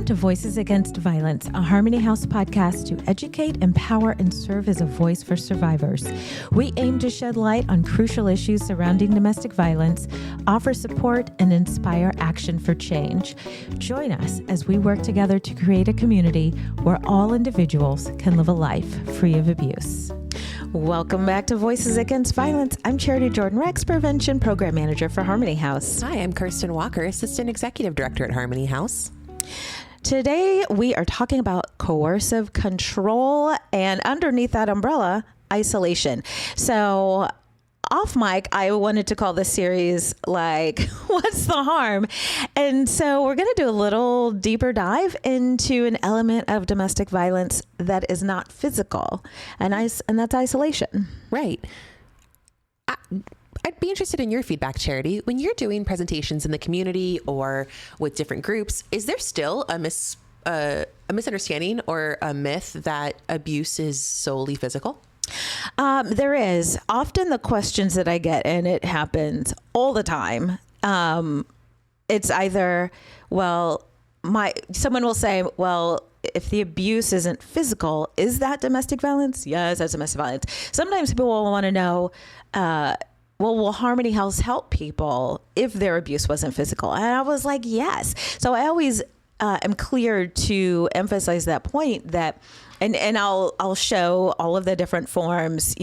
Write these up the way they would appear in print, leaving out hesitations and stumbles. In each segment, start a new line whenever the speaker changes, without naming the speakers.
Welcome to Voices Against Violence, a Harmony House podcast to educate, empower, and serve as a voice for survivors. We aim to shed light on crucial issues surrounding domestic violence, offer support, and inspire action for change. Join us as we work together to create a community where all individuals can live a life free of abuse. Welcome back to Voices Against Violence. I'm Charity Jordan-Rex, Prevention Program Manager for Harmony House.
Hi, I'm Kirstyn Walker, Assistant Executive Director at Harmony House.
Today, we are talking about coercive control and underneath that umbrella, isolation. So off mic, I wanted to call this series like, what's the harm? And so we're going to do a little deeper dive into an element of domestic violence that is not physical, and that's isolation.
Right. I'd be interested in your feedback, Charity. When you're doing presentations in the community or with different groups, is there still a misunderstanding or a myth that abuse is solely physical?
There is. Often the questions that I get, and it happens all the time, it's either, someone will say, well, if the abuse isn't physical, is that domestic violence? Yes, that's domestic violence. Sometimes people will want to know, will Harmony House help people if their abuse wasn't physical? And I was like, yes. So I always am clear to emphasize that point that, and I'll show all of the different forms,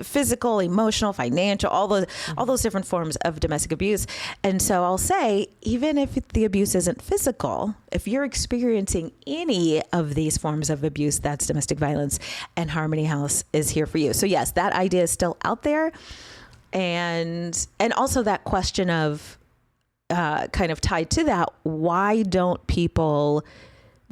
physical, emotional, financial, all those different forms of domestic abuse. And so I'll say, even if the abuse isn't physical, if you're experiencing any of these forms of abuse, that's domestic violence, and Harmony House is here for you. So yes, that idea is still out there. And also that question of kind of tied to that, why don't people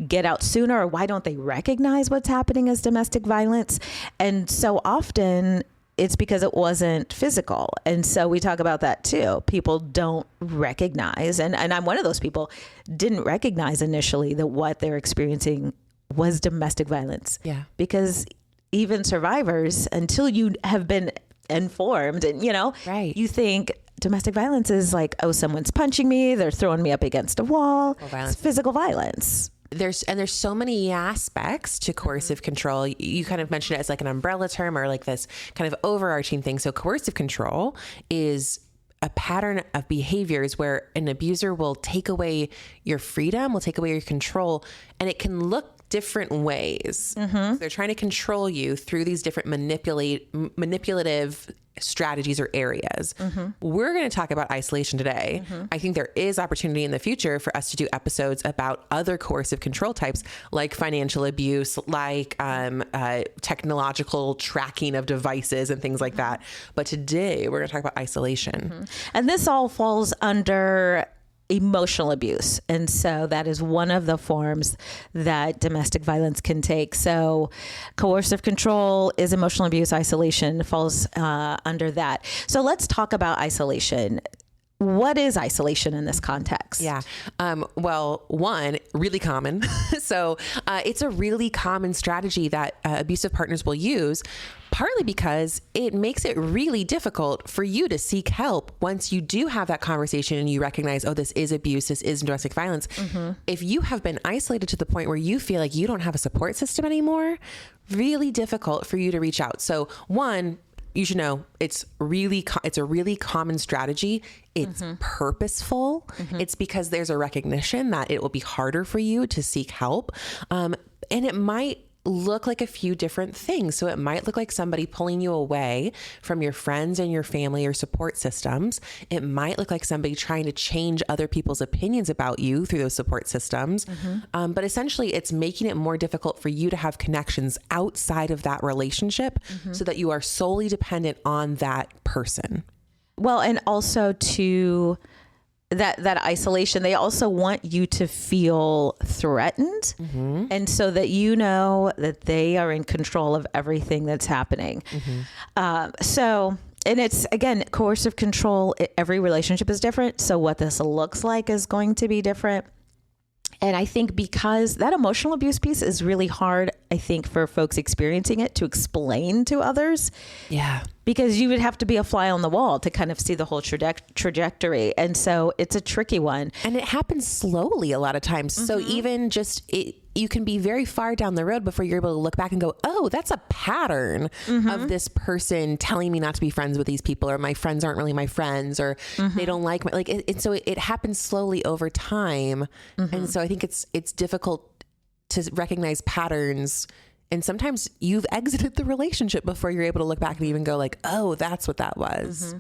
get out sooner, or why don't they recognize what's happening as domestic violence? And so often it's because it wasn't physical. And so we talk about that too. People don't recognize, and I'm one of those people, didn't recognize initially that what they're experiencing was domestic violence.
Yeah.
Because even survivors, until you have been informed and,
right,
you think domestic violence is like, oh, someone's punching me, they're throwing me up against a wall. It's physical violence.
There's so many aspects to coercive control. You kind of mentioned it as like an umbrella term or like this kind of overarching thing. So coercive control is a pattern of behaviors where an abuser will take away your freedom, will take away your control, and it can look different ways. Mm-hmm. So they're trying to control you through these different manipulative strategies or areas. Mm-hmm. We're going to talk about isolation today. Mm-hmm. I think there is opportunity in the future for us to do episodes about other coercive control types, like financial abuse, like technological tracking of devices and things like that. But today we're going to talk about isolation.
Mm-hmm. And this all falls under emotional abuse. And so that is one of the forms that domestic violence can take. So coercive control is emotional abuse. Isolation falls under that. So let's talk about isolation. What is isolation in this context?
Yeah. Well, one, really common. So it's a really common strategy that abusive partners will use, partly because it makes it really difficult for you to seek help once you do have that conversation and you recognize, oh, this is abuse, this is domestic violence. Mm-hmm. If you have been isolated to the point where you feel like you don't have a support system anymore, really difficult for you to reach out. So one, you should know it's a really common strategy. It's mm-hmm. purposeful. Mm-hmm. It's because there's a recognition that it will be harder for you to seek help. And it might look like a few different things. So it might look like somebody pulling you away from your friends and your family or support systems. It might look like somebody trying to change other people's opinions about you through those support systems. Mm-hmm. But essentially it's making it more difficult for you to have connections outside of that relationship mm-hmm. so that you are solely dependent on that person.
Well, and also to that isolation, they also want you to feel threatened. Mm-hmm. And so that you know that they are in control of everything that's happening. Mm-hmm. And it's, again, coercive control, every relationship is different. So what this looks like is going to be different. And I think because that emotional abuse piece is really hard, I think, for folks experiencing it to explain to others.
Yeah.
Because you would have to be a fly on the wall to kind of see the whole trajectory. And so it's a tricky one.
And it happens slowly a lot of times. So even just you can be very far down the road before you're able to look back and go, oh, that's a pattern of this person telling me not to be friends with these people, or my friends aren't really my friends, or they don't like me. Like, so it happens slowly over time. And so I think it's difficult to recognize patterns. And sometimes you've exited the relationship before you're able to look back and even go like, oh, that's what that was.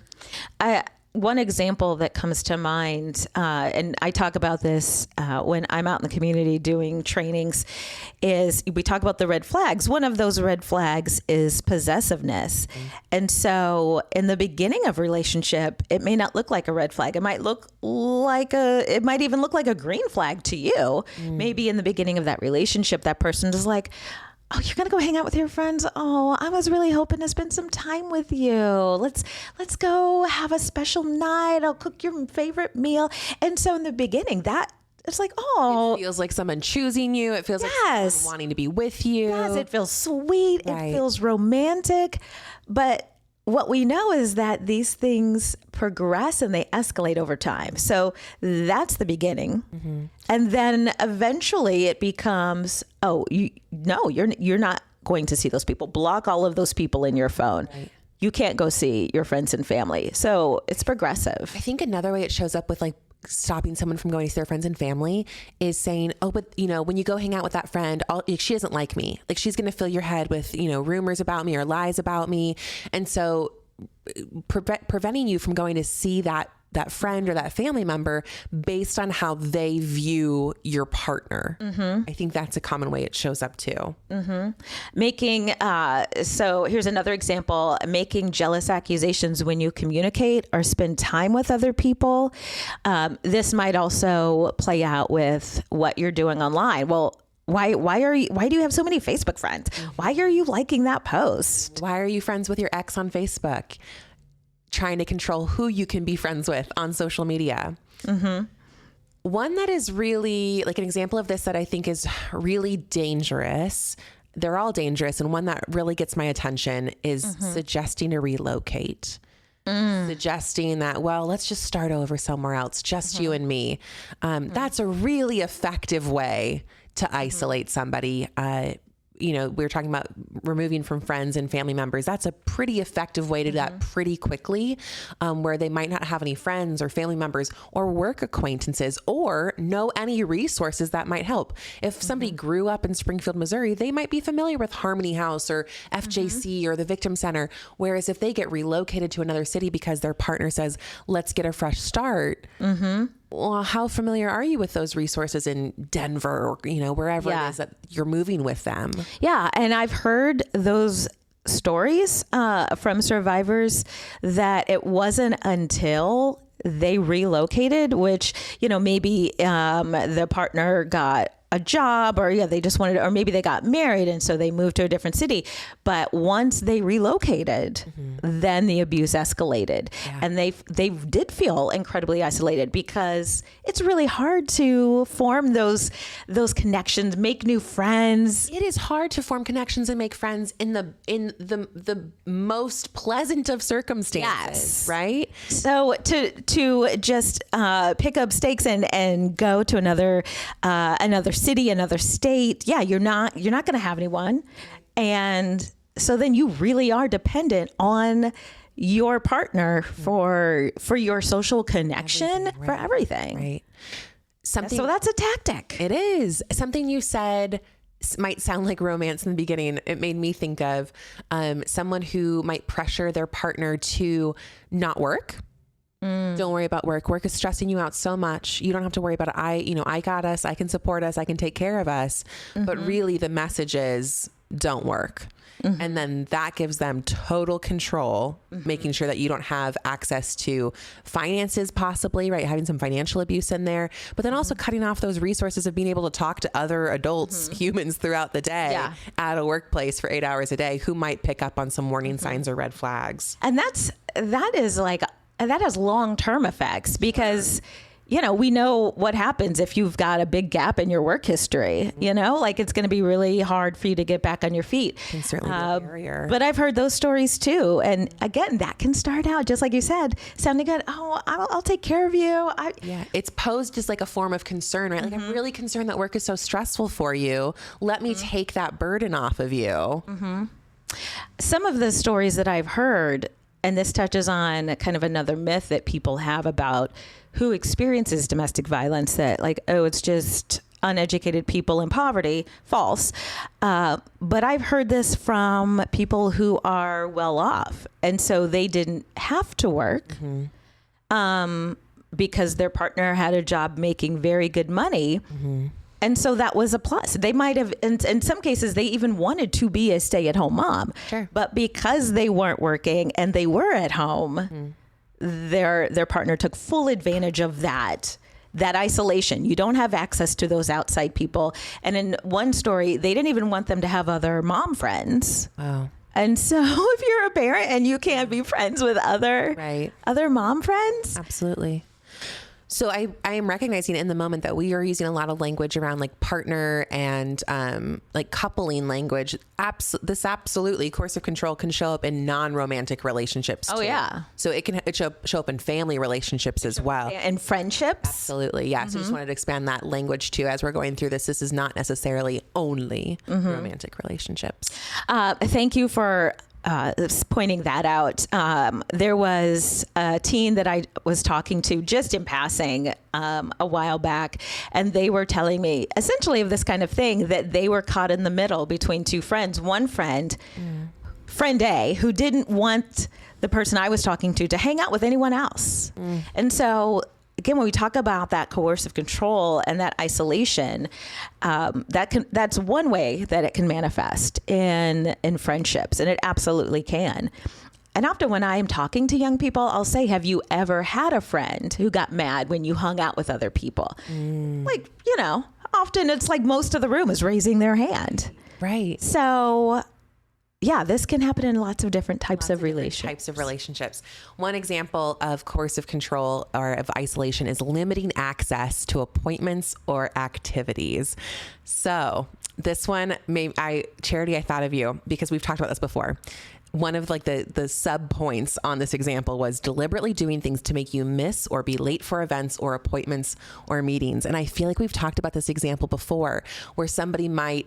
One example that comes to mind, and I talk about this when I'm out in the community doing trainings, is we talk about the red flags. One of those red flags is possessiveness. And so in the beginning of a relationship, it may not look like a red flag. It might even look like a green flag to you. Maybe in the beginning of that relationship, that person is like, oh, you're going to go hang out with your friends? Oh, I was really hoping to spend some time with you. Let's go have a special night. I'll cook your favorite meal. And so in the beginning, that it's like, oh.
It feels like someone choosing you. It feels like someone wanting to be with you.
Yes, it feels sweet. Right. It feels romantic. But what we know is that these things progress and they escalate over time. So that's the beginning. And then eventually it becomes, oh, you're not going to see those people. Block all of those people in your phone. Right. You can't go see your friends and family. So it's progressive.
I think another way it shows up with like stopping someone from going to see their friends and family is saying, oh, but when you go hang out with that friend, she doesn't like me. Like, she's going to fill your head with, rumors about me or lies about me. And so preventing you from going to see that friend or that family member based on how they view your partner. I think that's a common way it shows up too.
So here's another example, making jealous accusations when you communicate or spend time with other people. This might also play out with what you're doing online. Well, why do you have so many Facebook friends? Why are you liking that post?
Why are you friends with your ex on Facebook? Trying to control who you can be friends with on social media. One that is really like an example of this that I think is really dangerous. They're all dangerous. And one that really gets my attention is suggesting to relocate. Suggesting that, well, let's just start over somewhere else, just you and me. That's a really effective way to isolate somebody. We were talking about removing from friends and family members. That's a pretty effective way to do that pretty quickly, where they might not have any friends or family members or work acquaintances or know any resources that might help. If somebody grew up in Springfield, Missouri, they might be familiar with Harmony House or FJC or the Victim Center. Whereas if they get relocated to another city because their partner says, let's get a fresh start, well, how familiar are you with those resources in Denver or, wherever it is that you're moving with them?
Yeah. And I've heard those stories from survivors that it wasn't until they relocated, which, maybe the partner got a job or they just wanted, or maybe they got married and so they moved to a different city. But once they relocated, then the abuse escalated and they did feel incredibly isolated because it's really hard to form those connections, make new friends.
It is hard to form connections and make friends in the most pleasant of circumstances, right? So
to just pick up stakes and go to another city, another state. Yeah, you're not going to have anyone. And so then you really are dependent on your partner for your social connection, for everything.
Right.
So that's a tactic.
It is. Something you said might sound like romance in the beginning. It made me think of someone who might pressure their partner to not work. Don't worry about work. Work is stressing you out so much. You don't have to worry about it. I got us. I can support us. I can take care of us. But really the message is don't work. And then that gives them total control, making sure that you don't have access to finances, possibly, right? Having some financial abuse in there, but then also cutting off those resources of being able to talk to other adults, humans throughout the day at a workplace for 8 hours a day who might pick up on some warning signs or red flags.
And that has long-term effects because we know what happens if you've got a big gap in your work history, like it's going to be really hard for you to get back on your feet.
Can certainly be a barrier.
But I've heard those stories too. And again, that can start out, just like you said, sounding good. Oh, I'll take care of you.
Yeah. It's posed as like a form of concern, right? Like, I'm really concerned that work is so stressful for you. Let me take that burden off of you.
Some of the stories that I've heard, and this touches on kind of another myth that people have about who experiences domestic violence, that like, oh, it's just uneducated people in poverty. False. But I've heard this from people who are well off. And so they didn't have to work because their partner had a job making very good money. And so that was a plus. They might have, in some cases, they even wanted to be a stay-at-home mom.
Sure.
But because they weren't working and they were at home, their partner took full advantage of that isolation. You don't have access to those outside people. And in one story, they didn't even want them to have other mom friends.
Wow.
And so if you're a parent and you can't be friends with other mom friends.
Absolutely. So I am recognizing in the moment that we are using a lot of language around like partner and like coupling language. This absolutely coercive control can show up in non-romantic relationships too.
Oh yeah.
So it can show up in family relationships as well.
And friendships.
Absolutely. Yeah. So I just wanted to expand that language too as we're going through this. This is not necessarily only romantic relationships.
Thank you for pointing that out. There was a teen that I was talking to just in passing a while back, and they were telling me essentially of this kind of thing, that they were caught in the middle between two friends. One friend, friend A, who didn't want the person I was talking to hang out with anyone else. And so again, when we talk about that coercive control and that isolation, that's one way that it can manifest in friendships, and it absolutely can. And often when I am talking to young people, I'll say, have you ever had a friend who got mad when you hung out with other people? Like, often it's like most of the room is raising their hand.
Right.
So yeah, this can happen in lots of different types of relationships. One example of coercive control or of isolation is limiting access to appointments or activities. So this one, Charity, I thought of you because we've talked about this before. One of like the sub points on this example was deliberately doing things to make you miss or be late for events or appointments or meetings. And I feel like we've talked about this example before, where somebody might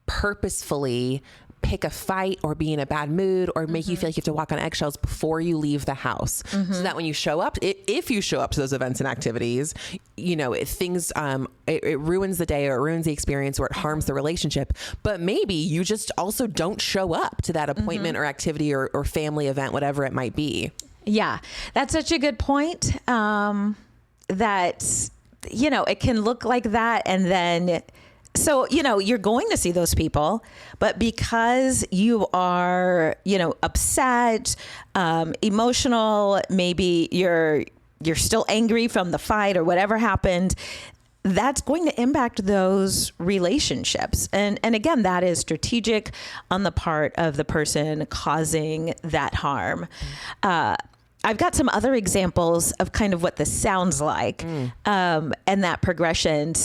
purposefully pick a fight or be in a bad mood or make you feel like you have to walk on eggshells before you leave the house. So that when you show up, if you show up to those events and activities, it ruins the day or it ruins the experience or it harms the relationship. But maybe you just also don't show up to that appointment or activity or family event, whatever it might be. Yeah, that's such a good point. That, it can look like that. And then so, you're going to see those people, but because you are, upset, emotional, maybe you're still angry from the fight or whatever happened, that's going to impact those relationships. And again, that is strategic on the part of the person causing that harm. I've got some other examples of kind of what this sounds like, and that progression.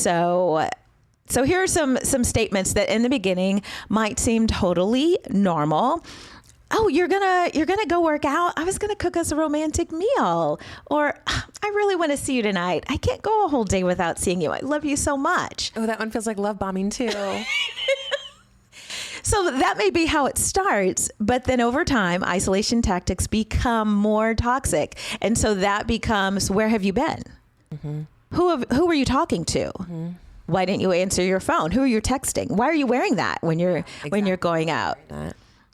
So here are some statements that in the beginning might seem totally normal. Oh, you're gonna go work out? I was gonna cook us a romantic meal. Or I really want to see you tonight. I can't go a whole day without seeing you. I love you so much.
Oh, that one feels like love bombing too.
So that may be how it starts, but then over time, isolation tactics become more toxic. And so that becomes, where have you been? Who were you talking to? Why didn't you answer your phone? Who are you texting? Why are you wearing that when you're going out?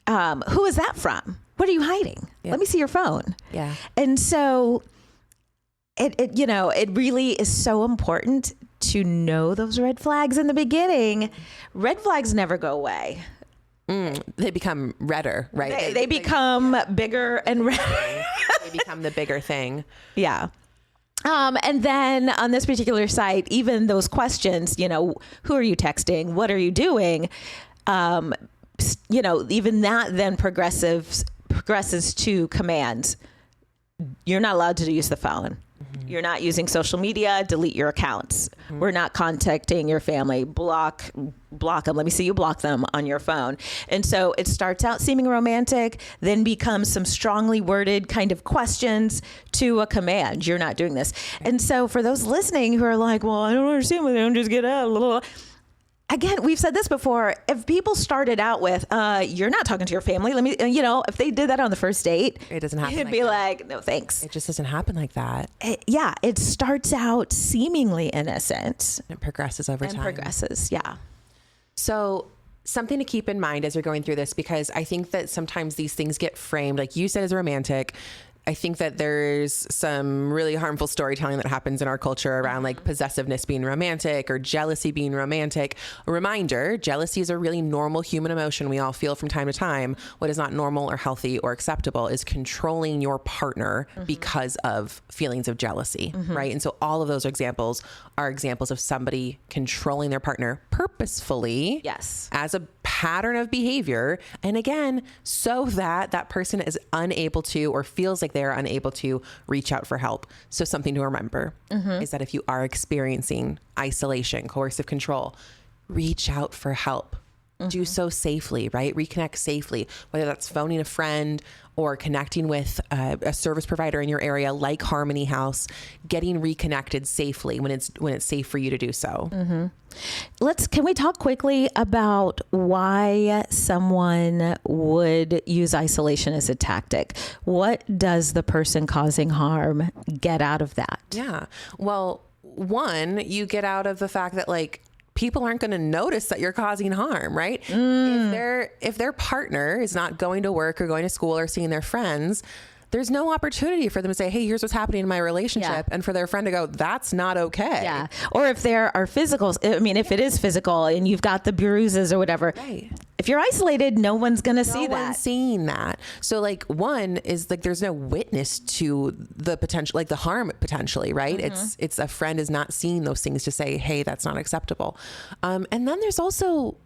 Who is that from? What are you hiding? Yeah. Let me see your phone.
Yeah.
And so it really is so important to know those red flags in the beginning. Red flags never go away.
They become redder, right?
They become bigger and redder.
They become the bigger thing.
Yeah. And then on this particular site, even those questions, who are you texting? What are you doing? Even that then progresses to commands. You're not allowed to use the phone. You're not using social media, delete your accounts. We're not contacting your family, block them. Let me see you block them on your phone. And so it starts out seeming romantic, then becomes some strongly worded kind of questions to a command. You're not doing this. And so for those listening who are like, well, I don't understand why they don't just get out. Again, we've said this before. If people started out with, you're not talking to your family. Let me, if they did that on the first date,
It doesn't happen.
it'd be like, no, thanks.
It just doesn't happen like that.
It starts out seemingly innocent.
It progresses over time.
Yeah.
So something to keep in mind as you're going through this, because I think that sometimes these things get framed, like you said, as romantic. I think that there's some really harmful storytelling that happens in our culture around like possessiveness being romantic or jealousy being romantic. A reminder, jealousy is a really normal human emotion we all feel from time to time. What is not normal or healthy or acceptable is controlling your partner because of feelings of jealousy, right? And so all of those examples are examples of somebody controlling their partner purposefully,
Yes.
as a pattern of behavior. And again, so that that person is unable to, or feels like they're unable to, reach out for help. So something to remember is that if you are experiencing isolation, coercive control, reach out for help. Do so safely, right? Reconnect safely, whether that's phoning a friend or connecting with a service provider in your area like Harmony House, getting reconnected safely when it's safe for you to do so.
Can we talk quickly about why someone would use isolation as a tactic? What does the person causing harm get out of that?
Yeah. Well, one, you get out of the fact that like people aren't going to notice that you're causing harm, right? If their partner is not going to work or going to school or seeing their friends, there's no opportunity for them to say, hey, here's what's happening in my relationship.
Yeah.
And for their friend to go, that's not okay.
Yeah. Or if there are physicals, if it is physical and you've got the bruises or whatever,
Right.
if you're isolated, no one's going to see
No one's
that.
seeing that. So like one is like, there's no witness to the potential, like the harm potentially, right? It's a friend is not seeing those things to say, hey, that's not acceptable. And then there's also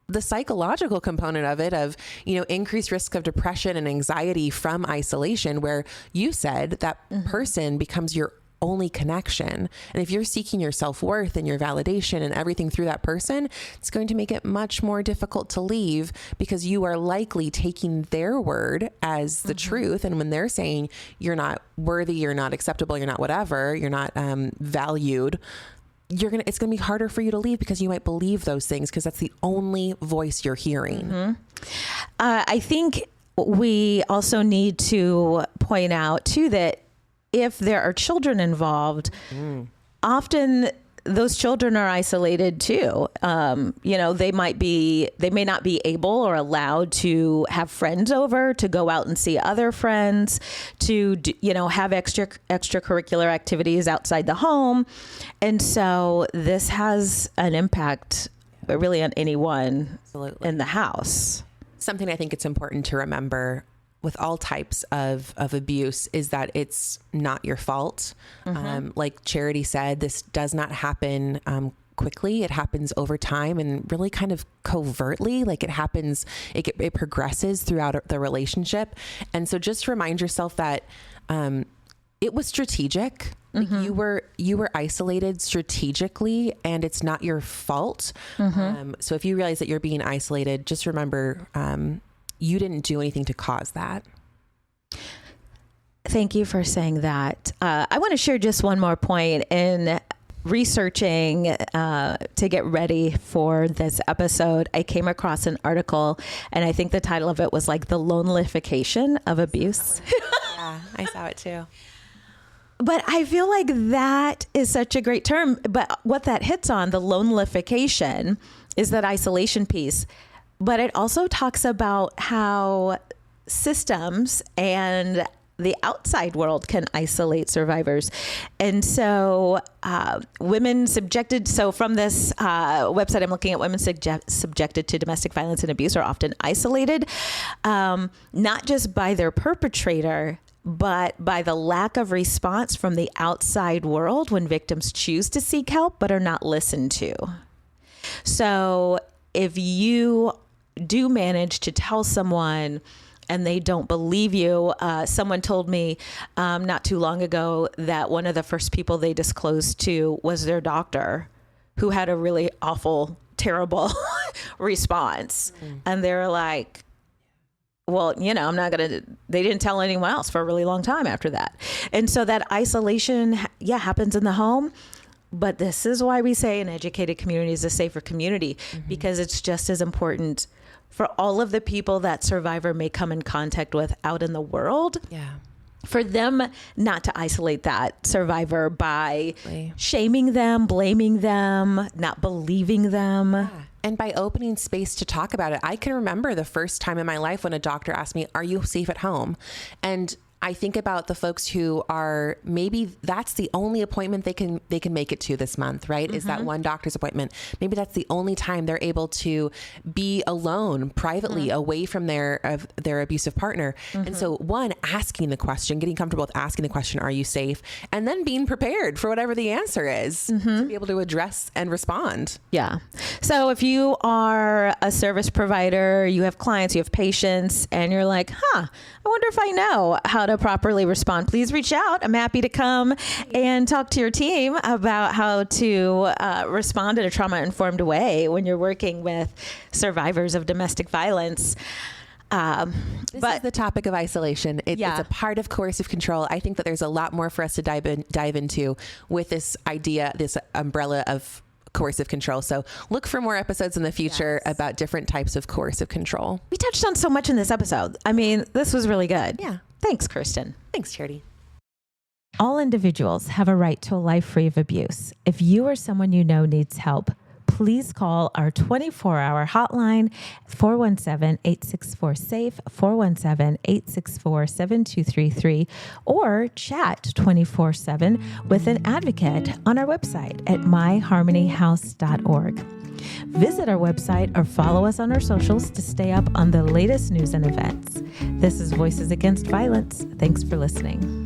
the psychological component of it, of, increased risk of depression and anxiety from isolation, where you said that person becomes your only connection. And if you're seeking your self-worth and your validation and everything through that person, it's going to make it much more difficult to leave, because you are likely taking their word as the truth. And when they're saying you're not worthy, you're not acceptable, you're not whatever, you're not valued, it's going to be harder for you to leave, because you might believe those things because that's the only voice you're hearing.
I think we also need to point out too that if there are children involved, often those children are isolated too. They may not be able or allowed to have friends over, to go out and see other friends, to, have extracurricular activities outside the home. And so this has an impact really on anyone in the house.
Something I think it's important to remember with all types of abuse is that it's not your fault. Like Charity said, this does not happen quickly. It happens over time and really kind of covertly. Like it progresses throughout the relationship. And so just remind yourself that it was strategic. Like you were isolated strategically, and it's not your fault. So if you realize that you're being isolated, just remember, you didn't do anything to cause that.
Thank you for saying that. I want to share just one more point. In researching to get ready for this episode, I came across an article, and I think the title of it was like the lonelification of abuse.
Yeah, I saw it too.
But I feel like that is such a great term. But what that hits on, the lonelification, is that isolation piece. But it also talks about how systems and the outside world can isolate survivors. And so women subjected, so from this website I'm looking at, women subjected to domestic violence and abuse are often isolated, not just by their perpetrator, but by the lack of response from the outside world when victims choose to seek help but are not listened to. So if you do manage to tell someone, and they don't believe you. Someone told me not too long ago that one of the first people they disclosed to was their doctor, who had a really awful, terrible response. And they're like, well, I'm not going to, they didn't tell anyone else for a really long time after that. And so that isolation, happens in the home. But this is why we say an educated community is a safer community, because it's just as important for all of the people that survivor may come in contact with out in the world.
Yeah.
For them not to isolate that survivor by shaming them, blaming them, not believing them.
Yeah. And by opening space to talk about it. I can remember the first time in my life when a doctor asked me, "Are you safe at home?" And I think about the folks who are, maybe that's the only appointment they can make it to this month, right? Is that one doctor's appointment. Maybe that's the only time they're able to be alone privately away from their abusive partner. And so one, asking the question, getting comfortable with asking the question, "Are you safe?" And then being prepared for whatever the answer is to be able to address and respond.
Yeah. So if you are a service provider, you have clients, you have patients, and you're like, I wonder if I know how to properly respond, please reach out. I'm happy to come and talk to your team about how to respond in a trauma-informed way when you're working with survivors of domestic violence.
This is the topic of isolation. It's a part of coercive control. I think that there's a lot more for us to dive into with this idea, this umbrella of coercive control. So look for more episodes in the future about different types of coercive control.
We touched on so much in this episode. I mean, this was really good.
Yeah.
Thanks, Kirstyn.
Thanks, Charity.
All individuals have a right to a life free of abuse. If you or someone you know needs help, please call our 24-hour hotline, 417-864-SAFE, 417-864-7233, or chat 24/7 with an advocate on our website at myharmonyhouse.org. Visit our website or follow us on our socials to stay up on the latest news and events. This is Voices Against Violence. Thanks for listening.